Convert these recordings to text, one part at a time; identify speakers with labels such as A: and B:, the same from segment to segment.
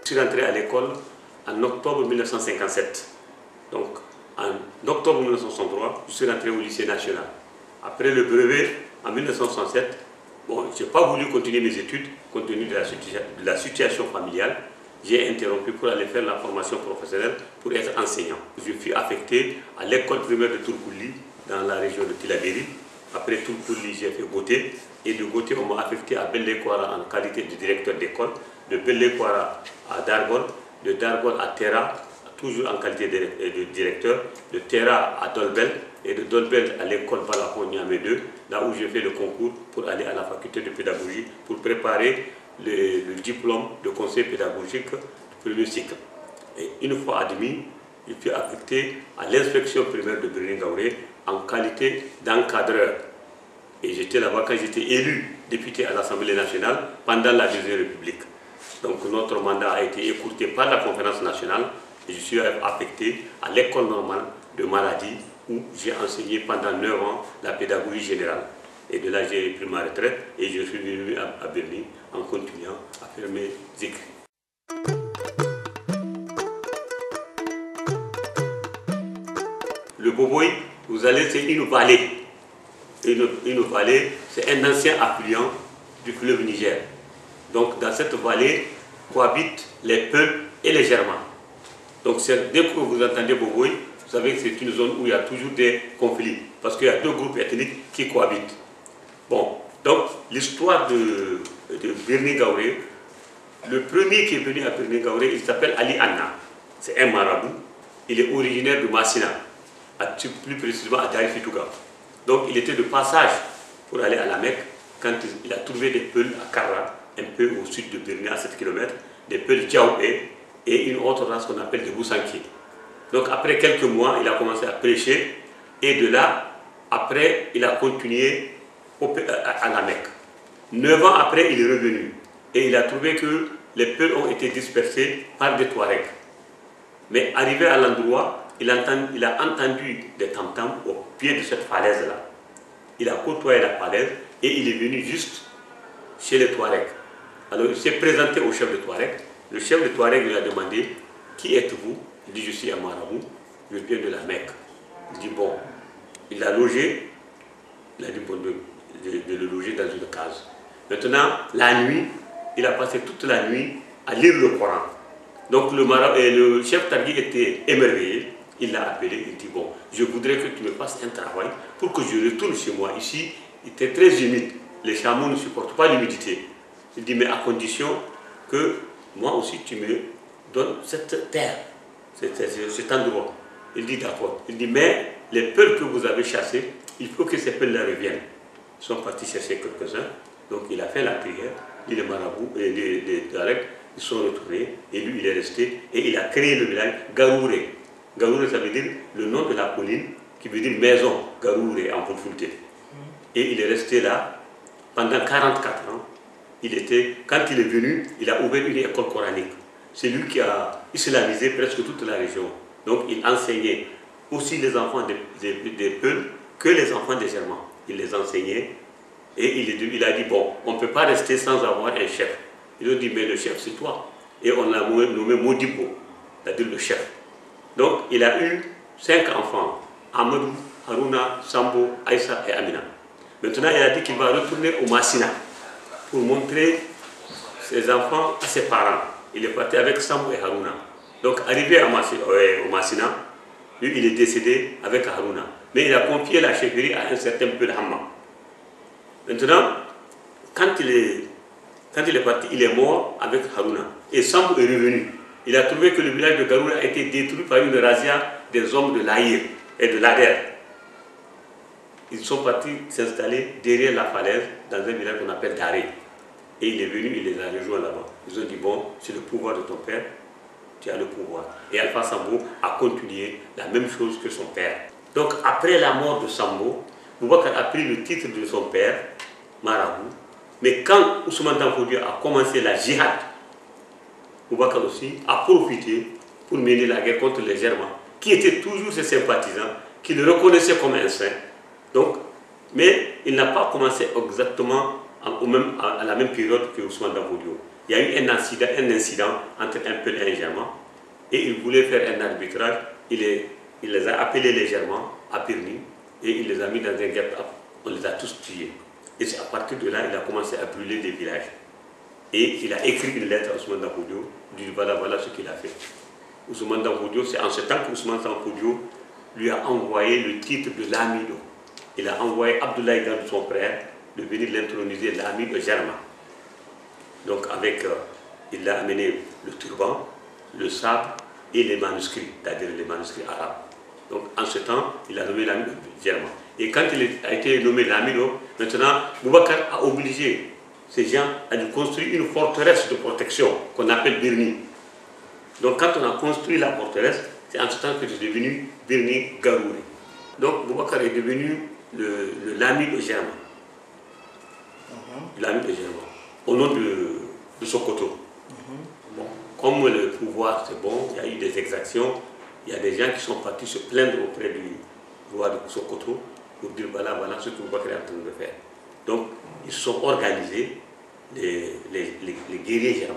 A: Je suis rentré à l'école en octobre 1957. Donc, en octobre 1963, je suis rentré au lycée national. Après le brevet, en 1967, bon, je n'ai pas voulu continuer mes études compte tenu de la situation familiale. J'ai interrompu pour aller faire la formation professionnelle pour être enseignant. Je fus affecté à l'école primaire de Tourkouli, dans la région de Tillabéri. Après Tourkouli, j'ai fait Goté. Et de Goté, on m'a affecté à Belley-Kouara en qualité de directeur d'école. De Belley-Kouara à Dargol, de Dargol à Terra, toujours en qualité de directeur, de Terra à Dolbel, et de Dolbel à l'école Balakon Niamey 2, là où j'ai fait le concours pour aller à la faculté de pédagogie pour préparer le diplôme de conseil pédagogique du premier cycle. Et une fois admis, je suis affecté à l'inspection primaire de Birningaouré en qualité d'encadreur. Et j'étais là-bas quand j'étais élu député à l'Assemblée nationale pendant la Deuxième République. Donc notre mandat a été écourté par la conférence nationale et je suis affecté à l'école normale de Maradi où j'ai enseigné pendant 9 ans la pédagogie générale. Et de là, j'ai pris ma retraite et je suis venu à Berlin en continuant à faire mes écrits. Le Boboï, vous allez, c'est une vallée. Une vallée, c'est un ancien affluent du fleuve Niger. Donc dans cette vallée cohabitent les peuples et les Germains. Donc dès que vous entendez Boboï, vous savez que c'est une zone où il y a toujours des conflits, parce qu'il y a deux groupes ethniques qui cohabitent. Bon, donc l'histoire de Birningaouré, le premier qui est venu à Birningaouré, il s'appelle Ali Anna. C'est un marabout, il est originaire de Massina, plus précisément à Darifitouga. Donc il était de passage pour aller à la Mecque quand il a trouvé des peuls à Kara, un peu au sud de Birni, à 7 km, des peuls Djaoué et une autre race qu'on appelle des Boussanki. Donc après quelques mois, il a commencé à prêcher et de là, après, il a continué à la Mecque. 9 ans après, il est revenu et il a trouvé que les peuls ont été dispersés par des Touaregs. Mais arrivé à l'endroit, il a entendu des tam-tams au pied de cette falaise-là. Il a côtoyé la falaise et il est venu juste chez les Touaregs. Alors il s'est présenté au chef de Touareg. Le chef de Touareg lui a demandé « Qui êtes-vous » Il dit « Je suis un marabout, je viens de la Mecque. » Il dit « Bon, il l'a logé, il a dit bon, de le loger dans une case. Maintenant, la nuit, il a passé toute la nuit à lire le Coran. Donc le chef Targui était émerveillé. Il l'a appelé, il dit « Bon, je voudrais que tu me fasses un travail pour que je retourne chez moi. Ici, il était très humide. Les chameaux ne supportent pas l'humidité. » Il dit « Mais à condition que moi aussi tu me donnes cette terre, cet endroit. » Il dit « D'accord. » Il dit « Mais les peuls que vous avez chassés, il faut que ces peuls-là reviennent. » Ils sont partis chercher quelques-uns. Donc il a fait la prière. Les marabouts et les Touaregs, ils sont retournés. Et lui, il est resté. Et il a créé le village Garouré. Garouré, ça veut dire le nom de la colline qui veut dire maison, Garouré en Fulfulde. Et il est resté là pendant 44 ans. Quand il est venu, il a ouvert une école coranique. C'est lui qui a islamisé presque toute la région. Donc il enseignait aussi les enfants des Peuls que les enfants des Germains. Il les enseignait et il a dit bon, on ne peut pas rester sans avoir un chef. Il a dit mais le chef c'est toi. Et on l'a nommé Modibo, c'est-à-dire le chef. Donc il a eu 5 enfants, Amadou, Haruna, Sambo, Aïssa et Amina. Maintenant il a dit qu'il va retourner au Massina pour montrer ses enfants à ses parents. Il est parti avec Sambo et Haruna. Donc arrivé au Massina, lui il est décédé avec Haruna. Mais il a confié la chefferie à un certain Peul Hamma. Maintenant, quand il est parti, il est mort avec Haruna. Et Sambo est revenu. Il a trouvé que le village de Garoura a été détruit par une razzia des hommes de l'Aïr et de l'Ader. Ils sont partis s'installer derrière la falaise dans un village qu'on appelle Daré. Et il est venu, il les a rejoints là-bas. Ils ont dit, bon, c'est le pouvoir de ton père, tu as le pouvoir. Et Alpha Sambo a continué la même chose que son père. Donc après la mort de Sambo, Boubacar a pris le titre de son père, Marabout. Mais quand Ousmane Danfodio a commencé la djihad, Boubacar aussi a profité pour mener la guerre contre les Germains, qui étaient toujours ses sympathisants, qui le reconnaissaient comme un saint. Donc, mais il n'a pas commencé exactement à la même période que Ousmane Danfodio. il y a eu un incident entre un Peul et un Germain, et il voulait faire un arbitrage. Il les a appelés les Germains à Pirni, et il les a mis dans un gap. On les a tous tués. Et c'est à partir de là, il a commencé à brûler des villages. Et il a écrit une lettre à Ousmane Danfodio, il dit voilà ce qu'il a fait. Ousmane Danfodio, c'est en ce temps qu'Ousmane Danfodio lui a envoyé le titre de l'Amido. Il a envoyé Abdoulaye Gandou, son frère, de venir l'introniser l'Amido Germain. Donc il a amené le turban, le sabre et les manuscrits, c'est-à-dire les manuscrits arabes. Donc en ce temps, il a nommé l'Amido Germain. Et quand il a été nommé l'Amido, maintenant, Boubacar a obligé ces gens à lui construire une forteresse de protection qu'on appelle Birni. Donc quand on a construit la forteresse, c'est en ce temps que c'est devenu Birni Garouri. Donc Boubacar est devenu l'Amido Germain. L'Amido Germain, au nom de Sokoto. Bon, comme le pouvoir c'est bon, il y a eu des exactions, il y a des gens qui sont partis se plaindre auprès du roi de Sokoto pour dire voilà ce que Boubacar est en train de faire. Donc ils se sont organisés, les guerriers germains,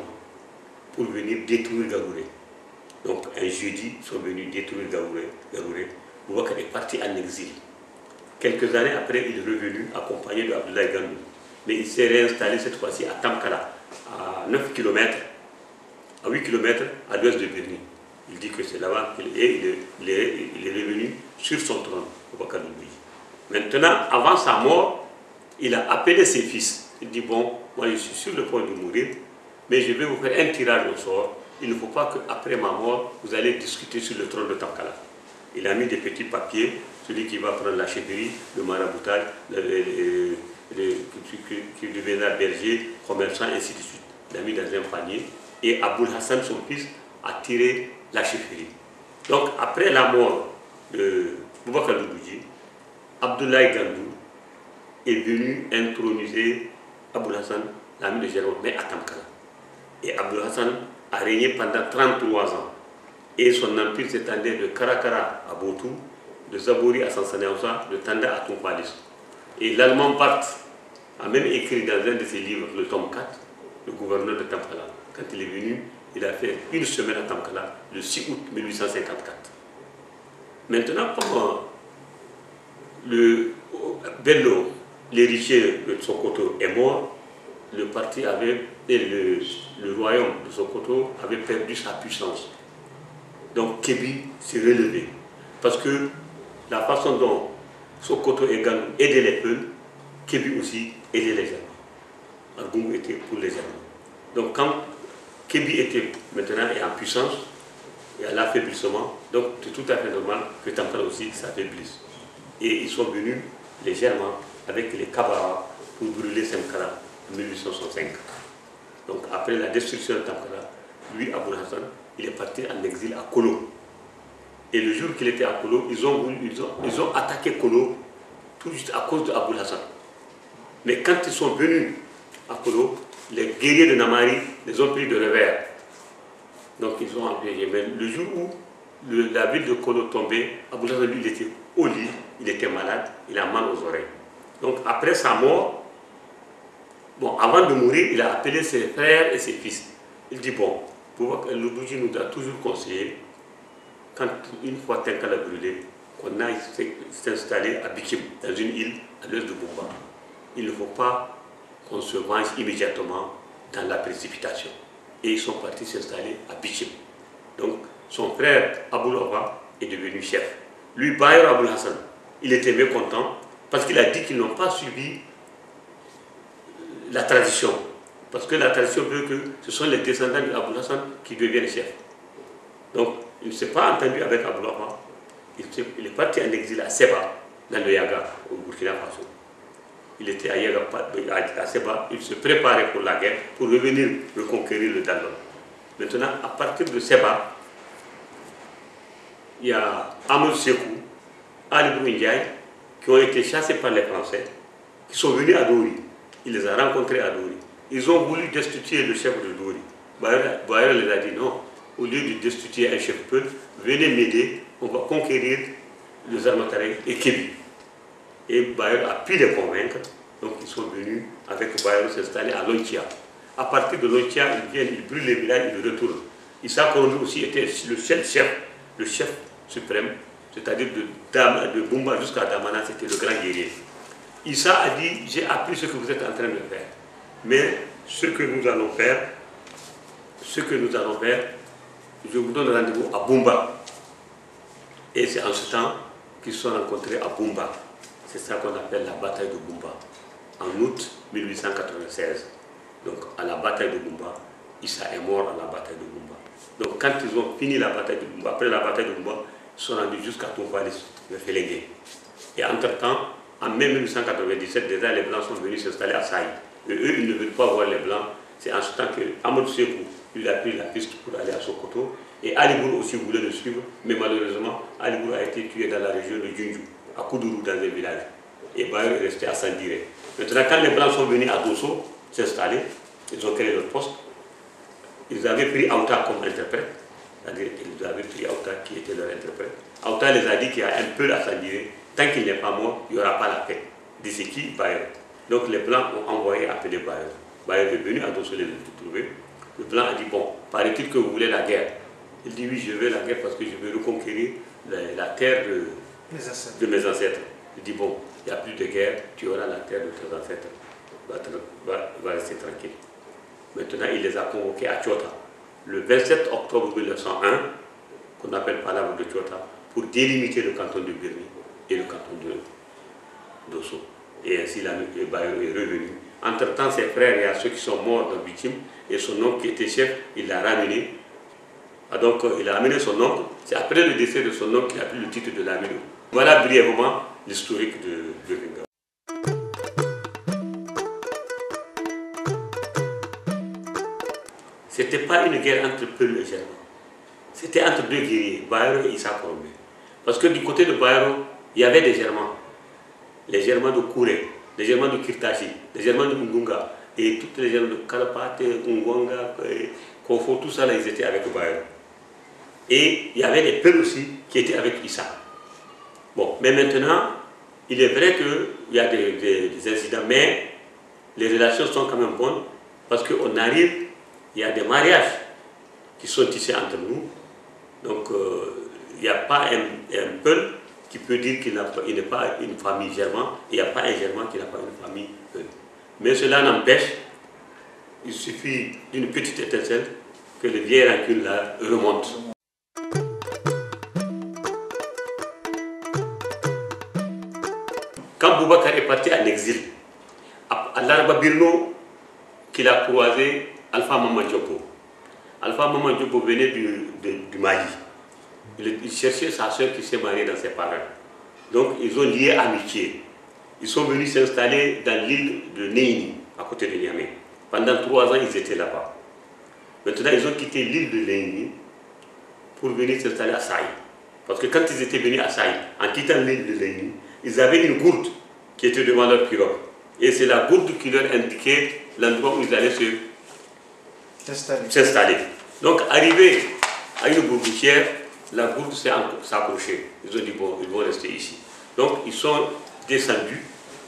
A: pour venir détruire Garouré. Donc un jeudi, ils sont venus détruire Garouré. Boubacar est parti en exil. Quelques années après, il est revenu accompagné de Abdoulaye Gandou. Mais il s'est réinstallé cette fois-ci à Tamkala, à 9 km, à 8 km à l'ouest de Birni. Il dit que c'est là-bas qu'il est, il est revenu sur son trône, Boubacar Loubi. Maintenant, avant sa mort, il a appelé ses fils. Il dit bon, moi je suis sur le point de mourir, mais je vais vous faire un tirage au sort. Il ne faut pas qu'après ma mort, vous allez discuter sur le trône de Tamkala. Il a mis des petits papiers, celui qui va prendre la chefferie, le maraboutage, qui deviendra berger, commerçant, ainsi de suite. Il l'a mis dans un panier et Aboul Hassan, son fils, a tiré la chefferie. Donc après la mort de Boubacar Louboudji, Abdoulaye Gandou est venu introniser Aboul Hassan, l'ami de Germain, mais à Tamkala. Et Aboul Hassan a régné pendant 33 ans. Et son empire s'étendait de Karakara à Botou, de Zabori à Sansanéoussa, de Tanda à Toumpadis. Et l'Allemand Barthes a même écrit dans un de ses livres, le tome 4, le gouverneur de Tamkala. Quand il est venu, il a fait une semaine à Tamkala, le 6 août 1854. Maintenant, comme le Bello, l'héritier de Sokoto, est mort, le parti avait, et le royaume de Sokoto avait perdu sa puissance. Donc Kébi s'est relevé. Parce que la façon dont Sokoto et Gandou aidaient les Peuls, Kébi aussi aidait les Germains. Argungu était pour les Germains. Donc quand Kébi était maintenant en puissance et à l'affaiblissement, donc c'est tout à fait normal que Tamkala aussi s'affaiblisse. Et ils sont venus, les Germains, avec les Kabara pour brûler Semkara en 1865. Donc après la destruction de Tamkala, lui, Aboul Hassan, il est parti en exil à Kolo. Et le jour qu'il était à Kolo, ils ont attaqué Kolo tout juste à cause d'Aboul Hassan. Mais quand ils sont venus à Kolo, les guerriers de Namari les ont pris de revers. Donc ils ont envoyé. Mais le jour où la ville de Kolo tombait, Aboul Hassan, lui, il était au lit, il était malade, il a mal aux oreilles. Donc après sa mort, bon, avant de mourir, il a appelé ses frères et ses fils. Il dit bon, Louboudji nous a toujours conseillé, quand une fois Tamkala a brûlé, qu'on aille s'installer à Bikim, dans une île à l'ouest de Bouba. Il ne faut pas qu'on se venge immédiatement dans la précipitation. Et ils sont partis s'installer à Bikim. Donc son frère Aboul Oba est devenu chef. Lui, Bayer Aboul Hassan, il était mécontent parce qu'il a dit qu'ils n'ont pas suivi la tradition. Parce que la tradition veut que ce sont les descendants d'Aboul Hassan qui deviennent chefs. Donc, il ne s'est pas entendu avec Aboul Hassan. Il est parti en exil à Seba, dans le Yaga, au Burkina Faso. Il était à Yaga, à Seba, il se préparait pour la guerre, pour revenir reconquérir le Dalon. Maintenant, à partir de Seba, il y a Amadou Sekou, Ali Ndiaye, qui ont été chassés par les Français, qui sont venus à Dori. Il les a rencontrés à Dori. Ils ont voulu destituer le chef de Dori. Bayer les a dit non, au lieu de destituer un chef Peul, venez m'aider, on va conquérir le Zarmatare et Kébi. Et Bayer a pu les convaincre, donc ils sont venus avec Bayer s'installer à Loitia. À partir de l'Otia, ils viennent, ils brûlent les villages, ils retournent. Issa Korombi aussi était le chef suprême, c'est-à-dire de Bumba jusqu'à Damana, c'était le grand guerrier. Issa a dit, j'ai appris ce que vous êtes en train de faire, mais ce que nous allons faire, je vous donne rendez-vous à Bumba. Et c'est en ce temps qu'ils se sont rencontrés à Bumba. C'est ça qu'on appelle la bataille de Bumba, en août 1896. Donc à la bataille de Bumba, Issa est mort à la bataille de Bumba. Donc quand ils ont fini la bataille de Bumba, après la bataille de Bumba, ils sont rendus jusqu'à Touvalis, le Félégué. Et entre-temps, en mai 1897, déjà les Blancs sont venus s'installer à Saï. Et eux, ils ne veulent pas voir les Blancs. C'est en ce temps que Amadou Sékou, il a pris la piste pour aller à Sokoto. Et Ali Gourou aussi voulait le suivre, mais malheureusement, Ali Gourou a été tué dans la région de Djundju, à Koudourou, dans un village. Et Bayo est resté à Sandiré. Maintenant, quand les Blancs sont venus à Dosso s'installer, ils ont créé leur poste. Ils avaient pris Aouta comme interprète, c'est-à-dire qu'ils avaient pris Aouta qui était leur interprète. Aouta les a dit qu'il y a un peu à Sandiré, tant qu'il n'est pas mort, il n'y aura pas la paix. D'ici qui Bayo. Donc les Blancs ont envoyé appeler Bayo. Bayo est venu à Dosso les trouver. Le Blanc a dit, bon, paraît-il que vous voulez la guerre. Il dit, oui, je veux la guerre parce que je veux reconquérir la terre de mes ancêtres. Il dit, bon, il n'y a plus de guerre, tu auras la terre de tes ancêtres. Va rester tranquille. Maintenant, il les a convoqués à Tchota, le 27 octobre 1901, qu'on appelle Palabre de Tchota, pour délimiter le canton de Birni et le canton de Dosso. Et ainsi, Bayo est revenu. Entre-temps, ses frères, il y a ceux qui sont morts dans victime, et son oncle qui était chef, il l'a ramené. Donc, il a amené son oncle. C'est après le décès de son oncle qu'il a pris le titre de l'Amino. Voilà brièvement l'historique de Birmingham. Ce n'était pas une guerre entre Peul et Germain. C'était entre deux guerriers, Bayero et Issa Korombi. Parce que du côté de Bayero, il y avait des Germains. Les Germains de Kouré, les Germains de Kirtachi, les Germains de Ngunga, et toutes les Germains de Kalapate, Ngwanga, Kofo, tout ça, là, ils étaient avec Bayero. Et il y avait des Peuls aussi qui étaient avec Issa. Bon, mais maintenant, il est vrai qu'il y a des incidents, mais les relations sont quand même bonnes parce qu'on arrive, il y a des mariages qui sont tissés entre nous. Donc, il n'y a pas un Peul qui peut dire qu'il n'est pas une famille germaine, et il n'y a pas un germain qui n'a pas une famille Peul. Mais cela n'empêche, il suffit d'une petite étincelle que le vieil rancune là remonte. Quand Boubacar est parti en exil, à l'Arba Birno, qu'il a croisé Alpha Maman Diop. Alpha Maman Diop venait du Mali. Il cherchait sa soeur qui s'est mariée dans ses parents. Donc ils ont lié amitié. Ils sont venus s'installer dans l'île de Neini, à côté de Niamey. Pendant 3 ans, ils étaient là-bas. Maintenant, ils ont quitté l'île de Neini pour venir s'installer à Saï. Parce que quand ils étaient venus à Saï, en quittant l'île de Neini, ils avaient une gourde qui était devant leur pirogue. Et c'est la gourde qui leur indiquait l'endroit où ils allaient s'installer. Donc, arrivé à une gourdière, la gourde s'est accrochée. Ils ont dit, bon, ils vont rester ici. Donc, ils sont descendus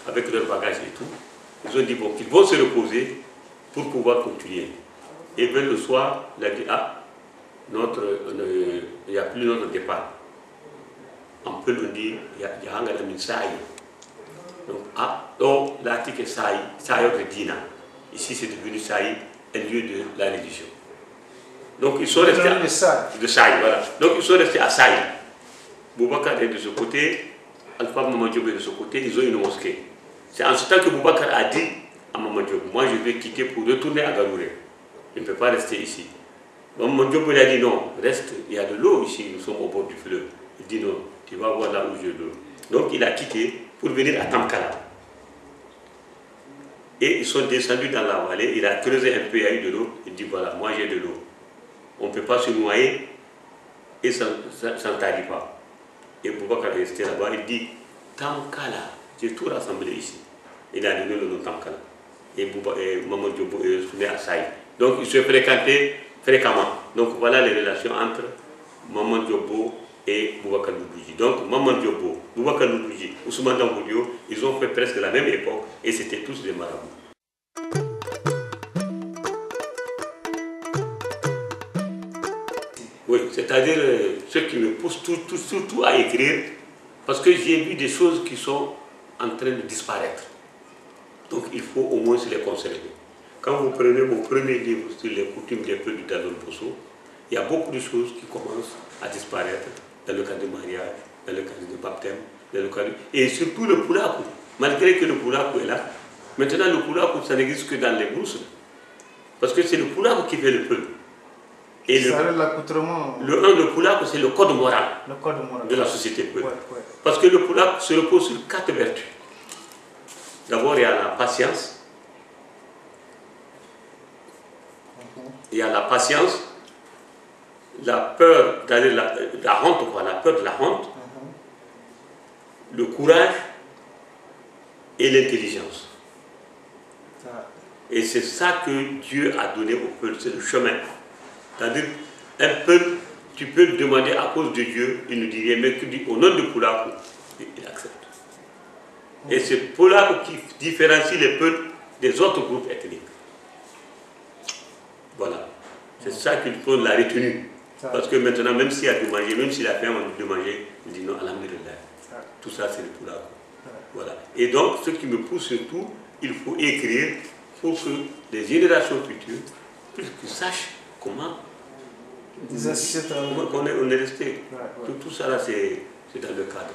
A: avec leurs bagages et tout. Ils ont dit, bon, qu'ils vont se reposer pour pouvoir continuer. Et vers le soir, il a dit, ah, il n'y a plus notre départ. On peut le dire, il y a un Saï. Donc, donc l'article est Saï, Saï de Dina. Ici, c'est devenu Saï, un lieu de la religion. Donc, ils sont restés de Saï, voilà. Donc, ils sont restés à Saï. Boubacar est de ce côté, Alpha Maman Diop est de ce côté, ils ont une mosquée. C'est en ce temps que Boubacar a dit à Maman Diop, moi, je vais quitter pour retourner à Garouré. Je ne peux pas rester ici. Donc, Maman Diop lui a dit, non, reste, il y a de l'eau ici, nous sommes au bord du fleuve. Il dit, non, tu vas voir là où j'ai de l'eau. Donc, il a quitté pour venir à Tamkala. Et ils sont descendus dans la vallée, il a creusé un peu, il y a eu de l'eau, il dit, voilà, moi j'ai de l'eau. On ne peut pas se noyer et ça ne tarit pas. Et Boubacar est resté là-bas, il dit, Tamkala, j'ai tout rassemblé ici. Il a donné le nom Tamkala. Et Maman Diop est retourné à Saï. Donc, ils se fréquentaient fréquemment. Donc, voilà les relations entre Maman Diop et Boubacar Boudouji. Donc, Maman Diop, Boubacar Boudouji, Ousmane Damboudio, ils ont fait presque la même époque et c'était tous des marabouts. C'est-à-dire ce qui me pousse surtout à écrire, parce que j'ai vu des choses qui sont en train de disparaître. Donc il faut au moins se les conserver. Quand vous prenez mon premier livre sur les coutumes des peuples du Dalol Bosso, il y a beaucoup de choses qui commencent à disparaître dans le cas de mariage, dans le cas de baptême, dans le cas de... Et surtout le Poulakou. Malgré que le Poulakou est là, maintenant le Poulakou, ça n'existe que dans les brousses. Parce que c'est le Poulakou qui fait le peuple. Et
B: l'accoutrement.
A: Le Poulakou, c'est le code moral, de la société peuple. Parce que le Poulakou se repose sur 4 vertus. D'abord, il y a la patience. Il y a la patience, la peur d'aller la honte, quoi, la peur de la honte, le courage et l'intelligence. Et c'est ça que Dieu a donné au peuple, c'est le chemin. C'est-à-dire, un peuple, tu peux le demander à cause de Dieu, il ne dit rien, mais tu dis au nom de Poulakou, il accepte. Et c'est Poulakou qui différencie les peuples des autres groupes ethniques. Voilà. C'est ça qu'il faut la retenue. Parce que maintenant, même s'il y a de manger, même s'il a fait de manger, il dit non, alhamdulillah. Tout ça, c'est le Poulakou. Voilà. Et donc, ce qui me pousse surtout, il faut écrire pour que les générations futures puissent sachent comment on est resté. Tout ça, là, c'est dans le cadre.